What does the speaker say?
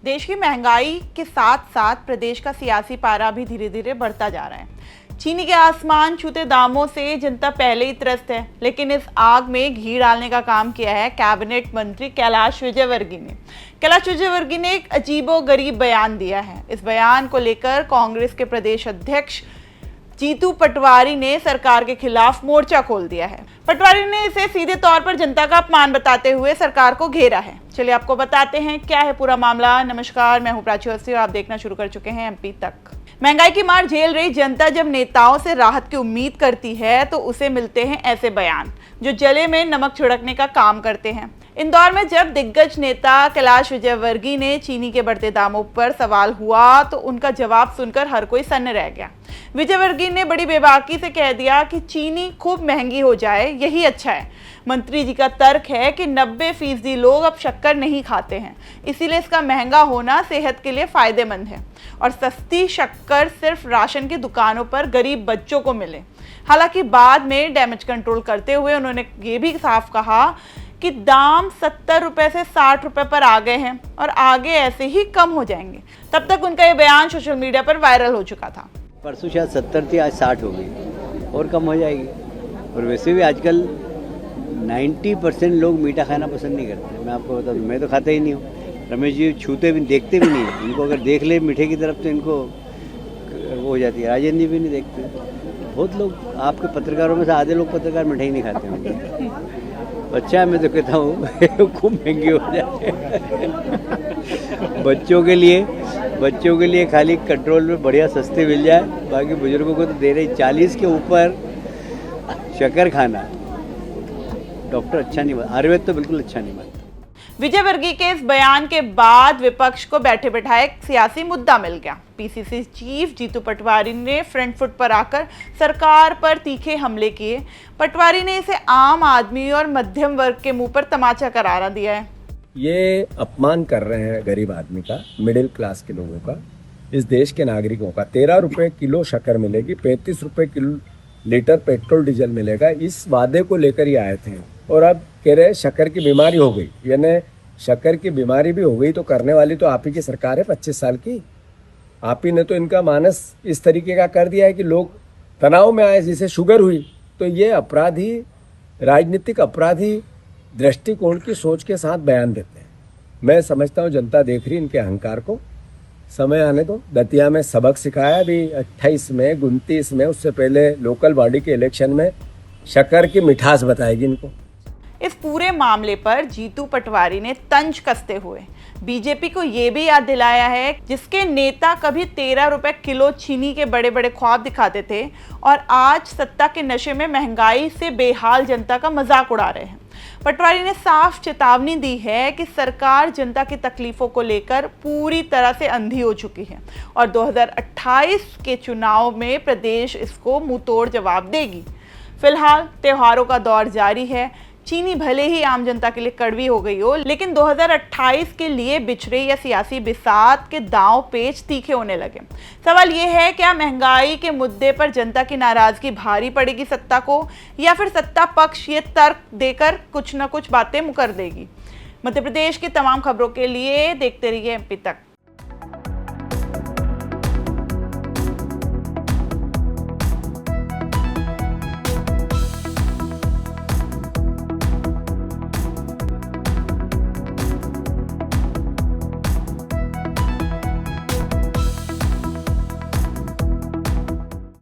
देश की महंगाई के साथ साथ प्रदेश का सियासी पारा भी धीरे धीरे बढ़ता जा रहा है। चीनी के आसमान छूते दामों से जनता पहले ही त्रस्त है, लेकिन इस आग में घी डालने का काम किया है कैबिनेट मंत्री कैलाश विजयवर्गीय ने। कैलाश विजयवर्गीय ने एक अजीबोगरीब बयान दिया है। इस बयान को लेकर कांग्रेस के प्रदेश अध्यक्ष जीतू पटवारी ने सरकार के खिलाफ मोर्चा खोल दिया है। पटवारी ने इसे सीधे तौर पर जनता का अपमान बताते हुए सरकार को घेरा है। चलिए आपको बताते हैं क्या है पूरा मामला। नमस्कार, मैं हूं प्राची अवस्थी और आप देखना शुरू कर चुके हैं एमपी तक। महंगाई की मार झेल रही जनता जब नेताओं से राहत की उम्मीद करती है तो उसे मिलते हैं ऐसे बयान जो जले में नमक छिड़कने का काम करते हैं। इंदौर में जब दिग्गज नेता कैलाश विजयवर्गीय ने चीनी के बढ़ते दामों पर सवाल हुआ तो उनका जवाब सुनकर हर कोई सन्न रह गया। विजयवर्गीय ने बड़ी बेबाकी से कह दिया कि चीनी खूब महंगी हो जाए यही अच्छा है। मंत्री जी का तर्क है कि 90% लोग अब शक्कर नहीं खाते हैं, इसीलिए इसका महंगा होना सेहत के लिए फायदेमंद है और सस्ती शक्कर सिर्फ राशन की दुकानों पर गरीब बच्चों को मिले। हालांकि बाद में डैमेज कंट्रोल करते हुए उन्होंने ये भी साफ कहा कि दाम 70 रुपए से 60 रुपए पर आ गए हैं और आगे ऐसे ही कम हो जाएंगे। तब तक उनका ये बयान सोशल मीडिया पर वायरल हो चुका था। परसों शायद 70 थी, आज 60 हो गई और कम हो जाएगी। और वैसे भी आजकल 90% लोग मीठा खाना पसंद नहीं करते। मैं आपको बता दूं, मैं तो खाता ही नहीं हूँ। रमेश जी छूते भी देखते भी नहीं, इनको अगर देख ले मीठे की तरफ तो इनको वो हो जाती है। राजेंद्र जी भी नहीं देखते। बहुत लोग आपके पत्रकारों में से आधे लोग पत्रकार मिठाई नहीं खाते होंगे। अच्छा है, मैं तो कहता हूँ खूब महंगी हो जाए। बच्चों के लिए खाली कंट्रोल में बढ़िया सस्ते मिल जाए, बाकी बुजुर्गों को तो दे रहे 40 के ऊपर शक्कर खाना। डॉक्टर अच्छा नहीं मानता, आयुर्वेद तो बिल्कुल अच्छा नहीं मानता। विजयवर्गीय के इस बयान के बाद विपक्ष को बैठे बैठाए एक सियासी मुद्दा मिल गया। पीसीसी चीफ जीतू पटवारी ने फ्रंट फुट पर आकर सरकार पर तीखे हमले किए। पटवारी ने इसे आम आदमी और मध्यम वर्ग के मुंह पर तमाचा करार दिया है। ये अपमान कर रहे हैं गरीब आदमी का, मिडिल क्लास के लोगों का, इस देश के नागरिकों का। 13 रुपए किलो शक्कर मिलेगी, 35 रुपए किलो लीटर पेट्रोल डीजल मिलेगा। इस वादे को लेकर ही आए थे और अब कह रहे शक्कर की बीमारी हो गई। यानी शक्कर की बीमारी भी हो गई तो करने वाली तो आप ही की सरकार है 25 साल की। आप ही ने तो इनका मानस इस तरीके का कर दिया है कि लोग तनाव में आए, जिसे शुगर हुई। तो ये अपराधी, राजनीतिक अपराधी दृष्टिकोण की सोच के साथ बयान देते हैं। मैं समझता हूँ जनता देख रही इनके अहंकार को। समय आने दो। दतिया में सबक सिखाया अभी 28 में, 29 में, उससे पहले लोकल बॉडी के इलेक्शन में शक्कर की मिठास बताएगी इनको। इस पूरे मामले पर जीतू पटवारी ने तंज कसते हुए बीजेपी को यह भी याद दिलाया है जिसके नेता कभी 13 रुपए किलो चीनी के बड़े बड़े ख्वाब दिखाते थे और आज सत्ता के नशे में महंगाई से बेहाल जनता का मजाक उड़ा रहे हैं। पटवारी ने साफ चेतावनी दी है कि सरकार जनता की तकलीफों को लेकर पूरी तरह से अंधी हो चुकी है और 2028 के चुनाव में प्रदेश इसको मुंहतोड़ जवाब देगी। फिलहाल त्योहारों का दौर जारी है। चीनी भले ही आम जनता के लिए कड़वी हो गई हो, लेकिन 2028 के लिए बिछड़े या सियासी बिसात के दांव पेच तीखे होने लगे। सवाल यह है, क्या महंगाई के मुद्दे पर जनता की नाराजगी भारी पड़ेगी सत्ता को, या फिर सत्ता पक्ष ये तर्क देकर कुछ न कुछ बातें मुकर देगी। मध्य प्रदेश की तमाम खबरों के लिए देखते रहिए एमपी तक।